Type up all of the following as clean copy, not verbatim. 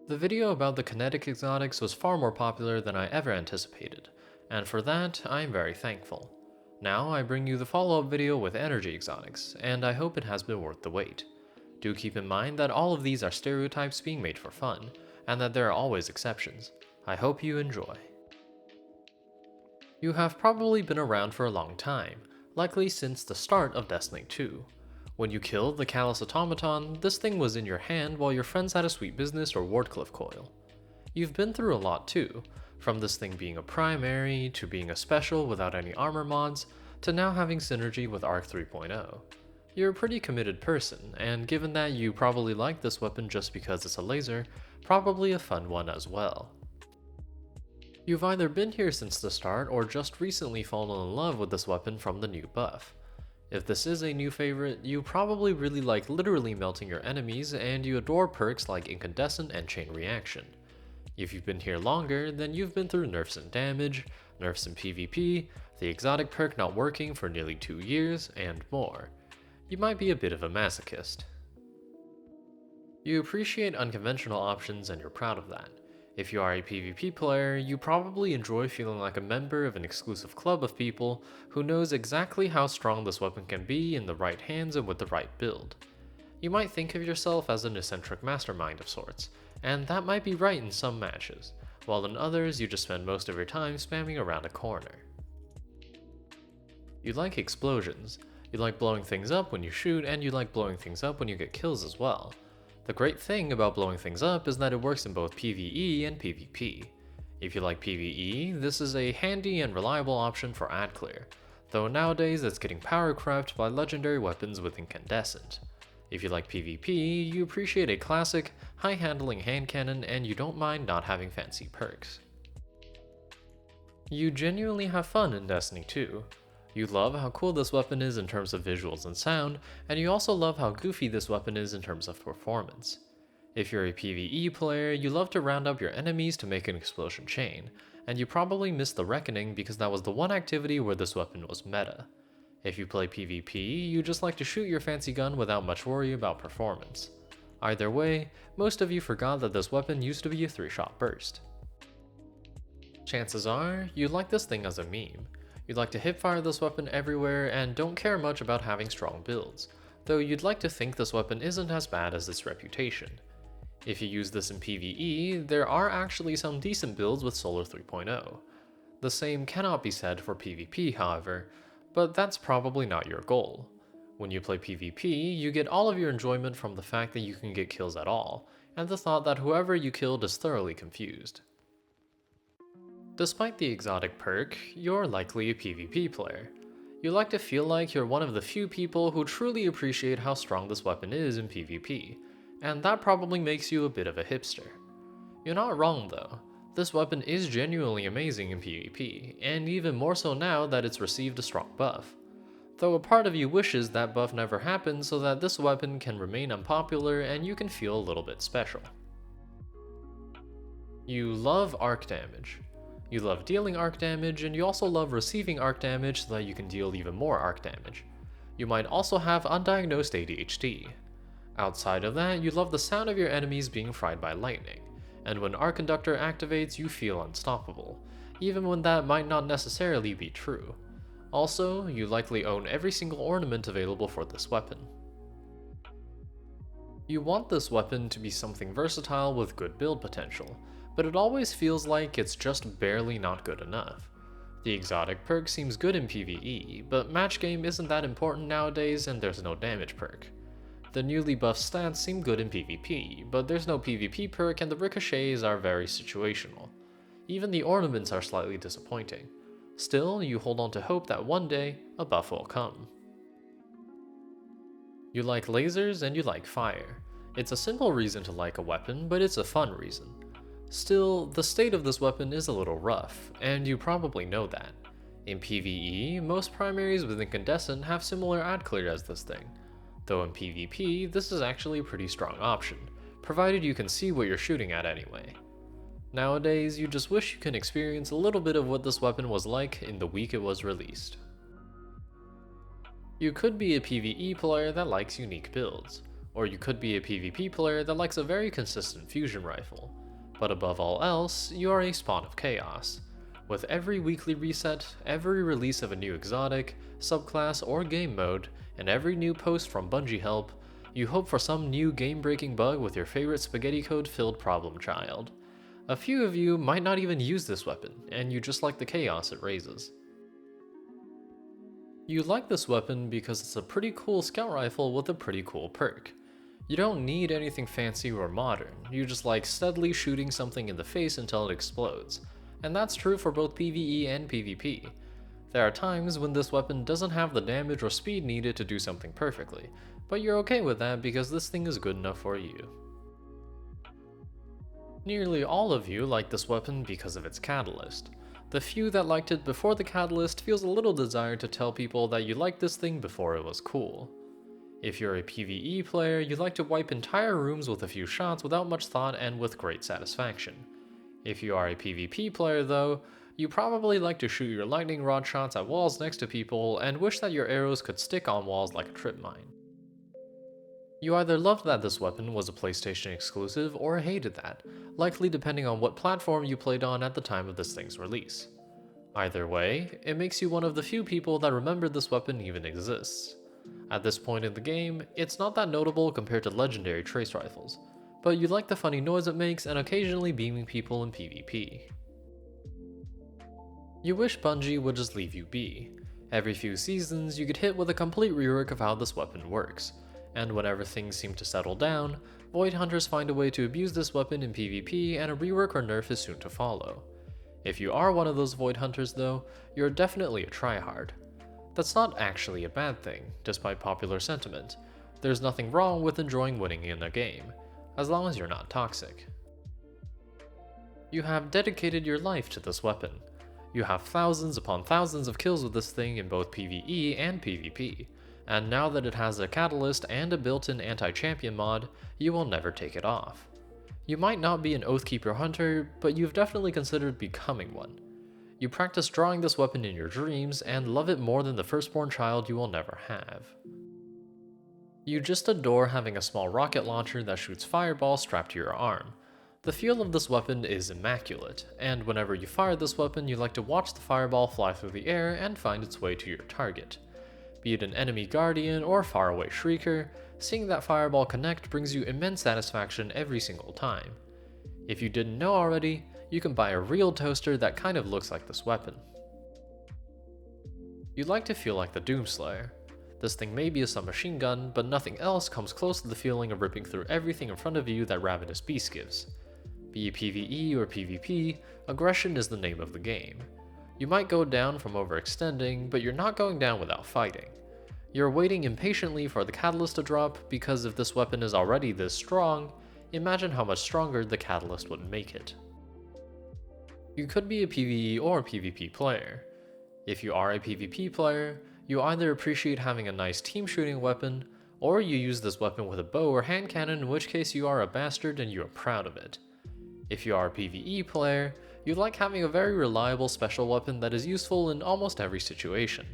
The video about the kinetic exotics was far more popular than I ever anticipated, and for that, I am very thankful. Now I bring you the follow-up video with energy exotics, and I hope it has been worth the wait. Do keep in mind that all of these are stereotypes being made for fun, and that there are always exceptions. I hope you enjoy. You have probably been around for a long time, likely since the start of Destiny 2. When you killed the Callous Automaton, this thing was in your hand while your friends had a sweet business or Wardcliff coil. You've been through a lot too, from this thing being a primary, to being a special without any armor mods, to now having synergy with Arc 3.0. You're a pretty committed person, and given that you probably like this weapon just because it's a laser, probably a fun one as well. You've either been here since the start or just recently fallen in love with this weapon from the new buff. If this is a new favorite, you probably really like literally melting your enemies, and you adore perks like Incandescent and Chain Reaction. If you've been here longer, then you've been through nerfs in damage, nerfs in PvP, the exotic perk not working for nearly 2 years, and more. You might be a bit of a masochist. You appreciate unconventional options and you're proud of that. If you are a PvP player, you probably enjoy feeling like a member of an exclusive club of people who knows exactly how strong this weapon can be in the right hands and with the right build. You might think of yourself as an eccentric mastermind of sorts, and that might be right in some matches, while in others you just spend most of your time spamming around a corner. You like explosions, you like blowing things up when you shoot, and you like blowing things up when you get kills as well. The great thing about blowing things up is that it works in both PvE and PvP. If you like PvE, this is a handy and reliable option for ad clear, though nowadays it's getting power crept by legendary weapons with Incandescent. If you like PvP, you appreciate a classic, high handling hand cannon and you don't mind not having fancy perks. You genuinely have fun in Destiny 2. You love how cool this weapon is in terms of visuals and sound, and you also love how goofy this weapon is in terms of performance. If you're a PvE player, you love to round up your enemies to make an explosion chain, and you probably missed the Reckoning because that was the one activity where this weapon was meta. If you play PvP, you just like to shoot your fancy gun without much worry about performance. Either way, most of you forgot that this weapon used to be a 3-shot burst. Chances are, you like this thing as a meme. You'd like to hipfire this weapon everywhere and don't care much about having strong builds, though you'd like to think this weapon isn't as bad as its reputation. If you use this in PvE, there are actually some decent builds with Solar 3.0. The same cannot be said for PvP, however, but that's probably not your goal. When you play PvP, you get all of your enjoyment from the fact that you can get kills at all, and the thought that whoever you killed is thoroughly confused. Despite the exotic perk, you're likely a PvP player. You like to feel like you're one of the few people who truly appreciate how strong this weapon is in PvP, and that probably makes you a bit of a hipster. You're not wrong though, this weapon is genuinely amazing in PvP, and even more so now that it's received a strong buff. Though a part of you wishes that buff never happened so that this weapon can remain unpopular and you can feel a little bit special. You love arc damage. You love dealing arc damage, and you also love receiving arc damage so that you can deal even more arc damage. You might also have undiagnosed ADHD. Outside of that, you love the sound of your enemies being fried by lightning, and when Arc Conductor activates, you feel unstoppable, even when that might not necessarily be true. Also, you likely own every single ornament available for this weapon. You want this weapon to be something versatile with good build potential, but it always feels like it's just barely not good enough. The exotic perk seems good in PvE, but match game isn't that important nowadays and there's no damage perk. The newly buffed stats seem good in PvP, but there's no PvP perk and the ricochets are very situational. Even the ornaments are slightly disappointing. Still, you hold on to hope that one day, a buff will come. You like lasers and you like fire. It's a simple reason to like a weapon, but it's a fun reason. Still, the state of this weapon is a little rough, and you probably know that. In PvE, most primaries with Incandescent have similar ad clear as this thing, though in PvP, this is actually a pretty strong option, provided you can see what you're shooting at anyway. Nowadays, you just wish you can experience a little bit of what this weapon was like in the week it was released. You could be a PvE player that likes unique builds, Or you could be a PvP player that likes a very consistent fusion rifle. But above all else, you are a spawn of chaos. With every weekly reset, every release of a new exotic, subclass, or game mode, and every new post from Bungie Help, you hope for some new game-breaking bug with your favorite spaghetti code-filled problem child. A few of you might not even use this weapon, and you just like the chaos it raises. You like this weapon because it's a pretty cool scout rifle with a pretty cool perk. You don't need anything fancy or modern, you just like steadily shooting something in the face until it explodes. And that's true for both PvE and PvP. There are times when this weapon doesn't have the damage or speed needed to do something perfectly, but you're okay with that because this thing is good enough for you. Nearly all of you like this weapon because of its catalyst. The few that liked it before the catalyst feels a little desire to tell people that you liked this thing before it was cool. If you're a PvE player, you like to wipe entire rooms with a few shots without much thought and with great satisfaction. If you are a PvP player though, you probably like to shoot your lightning rod shots at walls next to people and wish that your arrows could stick on walls like a trip mine. You either loved that this weapon was a PlayStation exclusive or hated that, likely depending on what platform you played on at the time of this thing's release. Either way, it makes you one of the few people that remember this weapon even exists. At this point in the game, it's not that notable compared to legendary trace rifles, but you like the funny noise it makes and occasionally beaming people in PvP. You wish Bungie would just leave you be. Every few seasons, you get hit with a complete rework of how this weapon works, and whenever things seem to settle down, Void Hunters find a way to abuse this weapon in PvP and a rework or nerf is soon to follow. If you are one of those Void Hunters though, you're definitely a tryhard. That's not actually a bad thing, despite popular sentiment. There's nothing wrong with enjoying winning in a game, as long as you're not toxic. You have dedicated your life to this weapon. You have thousands upon thousands of kills with this thing in both PvE and PvP, and now that it has a catalyst and a built-in anti-champion mod, you will never take it off. You might not be an Oathkeeper hunter, but you've definitely considered becoming one. You practice drawing this weapon in your dreams and love it more than the firstborn child you will never have. You just adore having a small rocket launcher that shoots fireballs strapped to your arm. The feel of this weapon is immaculate, and whenever you fire this weapon you like to watch the fireball fly through the air and find its way to your target. Be it an enemy guardian or faraway shrieker, seeing that fireball connect brings you immense satisfaction every single time. If you didn't know already, you can buy a real toaster that kind of looks like this weapon. You'd like to feel like the Doomslayer. This thing may be a submachine gun, but nothing else comes close to the feeling of ripping through everything in front of you that Ravenous Beast gives. Be it PvE or PvP, aggression is the name of the game. You might go down from overextending, but you're not going down without fighting. You're waiting impatiently for the catalyst to drop, because if this weapon is already this strong, imagine how much stronger the catalyst would make it. You could be a PvE or PvP player. If you are a PvP player, you either appreciate having a nice team shooting weapon, or you use this weapon with a bow or hand cannon, in which case you are a bastard and you are proud of it. If you are a PvE player, you like having a very reliable special weapon that is useful in almost every situation.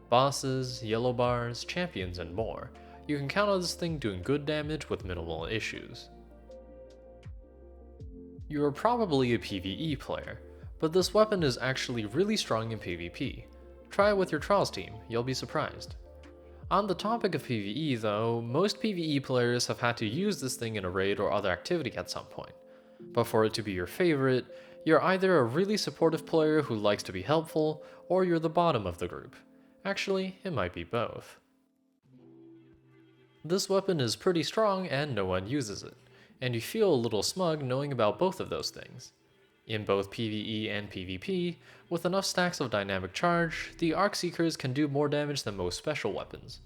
Bosses, yellow bars, champions, and more. You can count on this thing doing good damage with minimal issues. You are probably a PvE player, but this weapon is actually really strong in PvP. Try it with your Trials team, you'll be surprised. On the topic of PvE though, most PvE players have had to use this thing in a raid or other activity at some point. But for it to be your favorite, you're either a really supportive player who likes to be helpful, or you're the bottom of the group. Actually, it might be both. This weapon is pretty strong and no one uses it, and you feel a little smug knowing about both of those things. In both PvE and PvP, with enough stacks of dynamic charge, the Arc Seekers can do more damage than most special weapons.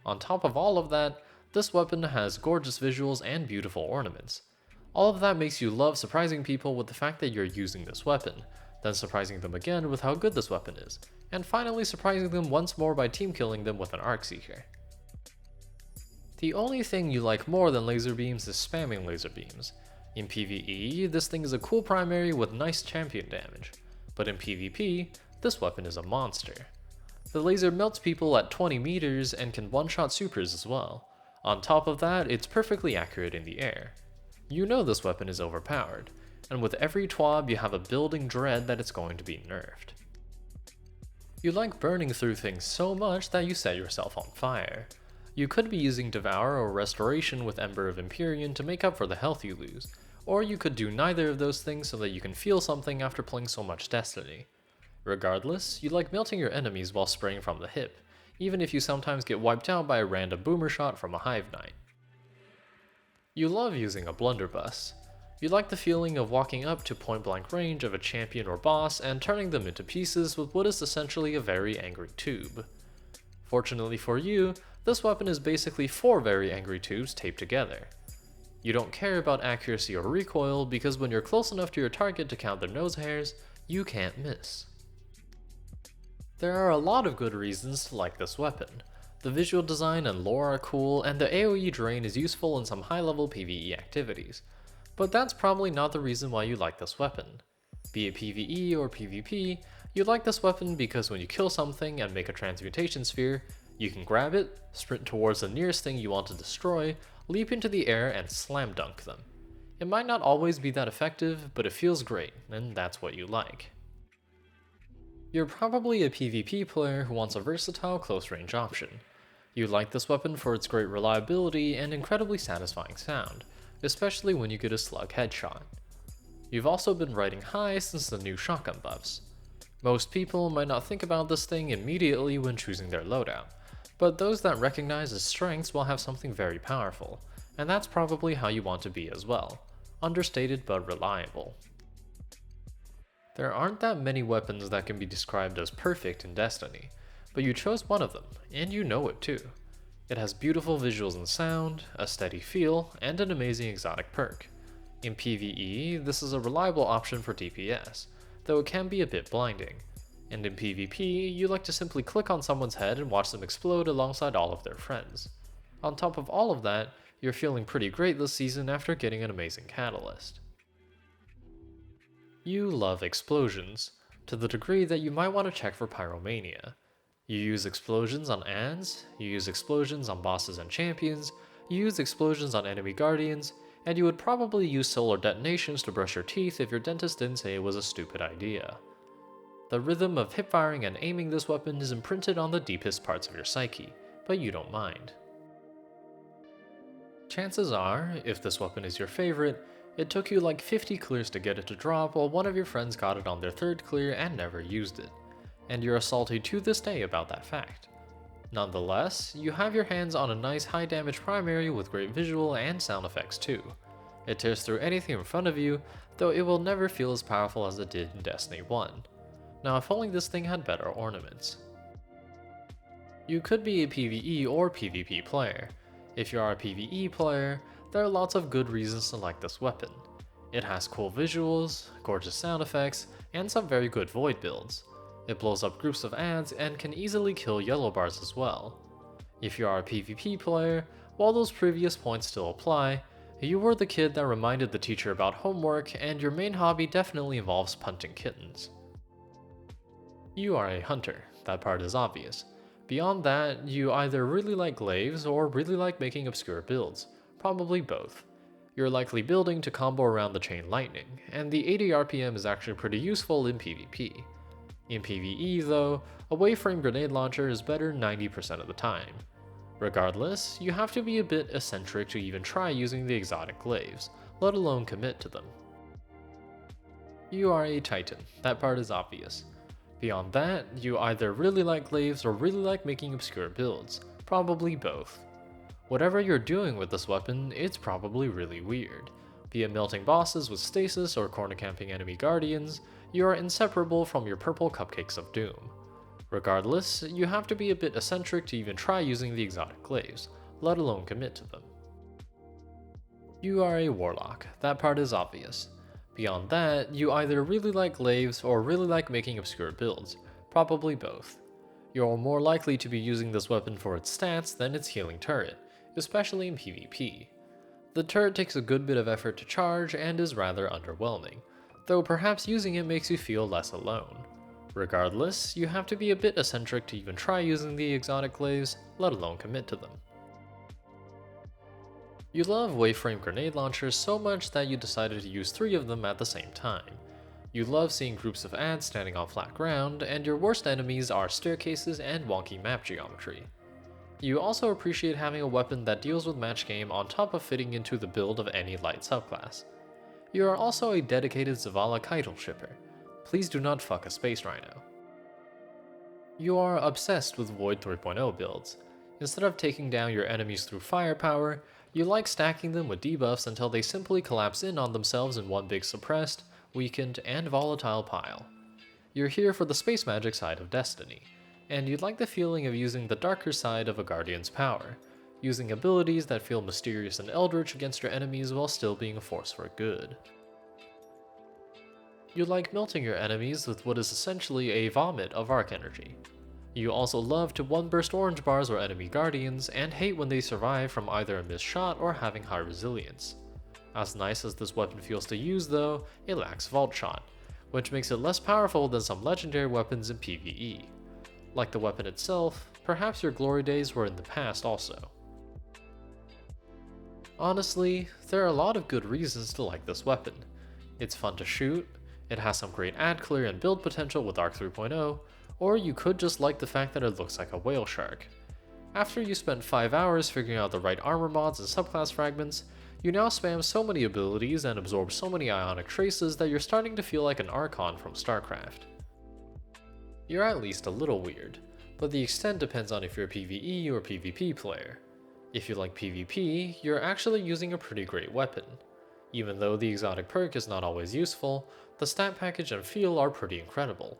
On top of all of that, this weapon has gorgeous visuals and beautiful ornaments. All of that makes you love surprising people with the fact that you're using this weapon, then surprising them again with how good this weapon is, and finally surprising them once more by team killing them with an Arc Seeker. The only thing you like more than laser beams is spamming laser beams. In PvE, this thing is a cool primary with nice champion damage, but in PvP, this weapon is a monster. The laser melts people at 20 meters and can one-shot supers as well. On top of that, it's perfectly accurate in the air. You know this weapon is overpowered, and with every TWAB you have a building dread that it's going to be nerfed. You like burning through things so much that you set yourself on fire. You could be using Devour or Restoration with Ember of Empyrean to make up for the health you lose, or you could do neither of those things so that you can feel something after playing so much Destiny. Regardless, you like melting your enemies while spraying from the hip, even if you sometimes get wiped out by a random boomer shot from a Hive Knight. You love using a blunderbuss. You like the feeling of walking up to point blank range of a champion or boss and turning them into pieces with what is essentially a very angry tube. Fortunately for you, this weapon is basically 4 very angry tubes taped together. You don't care about accuracy or recoil because when you're close enough to your target to count their nose hairs, you can't miss. There are a lot of good reasons to like this weapon. The visual design and lore are cool, and the AoE drain is useful in some high-level PvE activities. But that's probably not the reason why you like this weapon. Be it PvE or PvP, you like this weapon because when you kill something and make a transmutation sphere, you can grab it, sprint towards the nearest thing you want to destroy, leap into the air, and slam dunk them. It might not always be that effective, but it feels great, and that's what you like. You're probably a PvP player who wants a versatile close-range option. You like this weapon for its great reliability and incredibly satisfying sound, especially when you get a slug headshot. You've also been riding high since the new shotgun buffs. Most people might not think about this thing immediately when choosing their loadout, but those that recognize its strengths will have something very powerful, and that's probably how you want to be as well. Understated but reliable. There aren't that many weapons that can be described as perfect in Destiny, but you chose one of them, and you know it too. It has beautiful visuals and sound, a steady feel, and an amazing exotic perk. In PvE, this is a reliable option for DPS, though it can be a bit blinding. And in PvP, you like to simply click on someone's head and watch them explode alongside all of their friends. On top of all of that, you're feeling pretty great this season after getting an amazing catalyst. You love explosions, to the degree that you might want to check for pyromania. You use explosions on ads, you use explosions on bosses and champions, you use explosions on enemy guardians, and you would probably use solar detonations to brush your teeth if your dentist didn't say it was a stupid idea. The rhythm of hip-firing and aiming this weapon is imprinted on the deepest parts of your psyche, but you don't mind. Chances are, if this weapon is your favorite, it took you like 50 clears to get it to drop while one of your friends got it on their 3rd clear and never used it, and you're salty to this day about that fact. Nonetheless, you have your hands on a nice high damage primary with great visual and sound effects too. It tears through anything in front of you, though it will never feel as powerful as it did in Destiny 1. Now if only this thing had better ornaments. You could be a PvE or PvP player. If you are a PvE player, there are lots of good reasons to like this weapon. It has cool visuals, gorgeous sound effects, and some very good void builds. It blows up groups of ads and can easily kill yellow bars as well. If you are a PvP player, while those previous points still apply, you were the kid that reminded the teacher about homework and your main hobby definitely involves punting kittens. You are a hunter, that part is obvious. Beyond that, you either really like glaives or really like making obscure builds, probably both. You're likely building to combo around the chain lightning, and the 80 RPM is actually pretty useful in PvP. In PvE though, a waveframe grenade launcher is better 90% of the time. Regardless, you have to be a bit eccentric to even try using the exotic glaives, let alone commit to them. You are a Titan, that part is obvious. Beyond that, you either really like glaives or really like making obscure builds, probably both. Whatever you're doing with this weapon, it's probably really weird. Be it melting bosses with stasis or corner camping enemy guardians, you are inseparable from your purple cupcakes of doom. Regardless, you have to be a bit eccentric to even try using the exotic glaives, let alone commit to them. You are a warlock, that part is obvious. Beyond that, you either really like glaives or really like making obscure builds, probably both. You're more likely to be using this weapon for its stats than its healing turret, especially in PvP. The turret takes a good bit of effort to charge and is rather underwhelming, though perhaps using it makes you feel less alone. Regardless, you have to be a bit eccentric to even try using the exotic glaives, let alone commit to them. You love waveframe grenade launchers so much that you decided to use 3 of them at the same time. You love seeing groups of ads standing on flat ground, and your worst enemies are staircases and wonky map geometry. You also appreciate having a weapon that deals with match game on top of fitting into the build of any light subclass. You are also a dedicated Zavala Keitel shipper. Please do not fuck a Space Rhino. You are obsessed with Void 3.0 builds. Instead of taking down your enemies through firepower, you like stacking them with debuffs until they simply collapse in on themselves in one big suppressed, weakened, and volatile pile. You're here for the space magic side of Destiny, and you like the feeling of using the darker side of a Guardian's power, using abilities that feel mysterious and eldritch against your enemies while still being a force for good. You like melting your enemies with what is essentially a vomit of arc energy. You also love to one-burst orange bars or enemy guardians, and hate when they survive from either a missed shot or having high resilience. As nice as this weapon feels to use though, it lacks Vault Shot, which makes it less powerful than some legendary weapons in PvE. Like the weapon itself, perhaps your glory days were in the past also. Honestly, there are a lot of good reasons to like this weapon. It's fun to shoot, it has some great ad clear and build potential with Arc 3.0, or you could just like the fact that it looks like a whale shark. After you spent 5 hours figuring out the right armor mods and subclass fragments, you now spam so many abilities and absorb so many ionic traces that you're starting to feel like an Archon from StarCraft. You're at least a little weird, but the extent depends on if you're a PvE or PvP player. If you like PvP, you're actually using a pretty great weapon. Even though the exotic perk is not always useful, the stat package and feel are pretty incredible.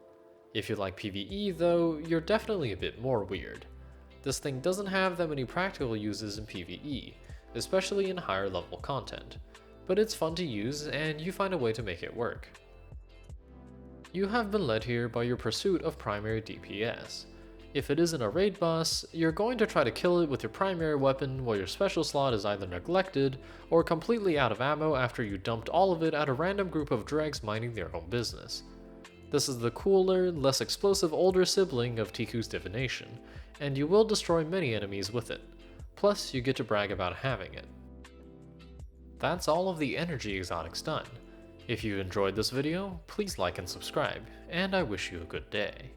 If you like PvE though, you're definitely a bit more weird. This thing doesn't have that many practical uses in PvE, especially in higher level content, but it's fun to use and you find a way to make it work. You have been led here by your pursuit of primary DPS. If it isn't a raid boss, you're going to try to kill it with your primary weapon while your special slot is either neglected or completely out of ammo after you dumped all of it at a random group of dregs minding their own business. This is the cooler, less explosive older sibling of Ticuu's Divination, and you will destroy many enemies with it. Plus, you get to brag about having it. That's all of the energy exotics done. If you enjoyed this video, please like and subscribe, and I wish you a good day.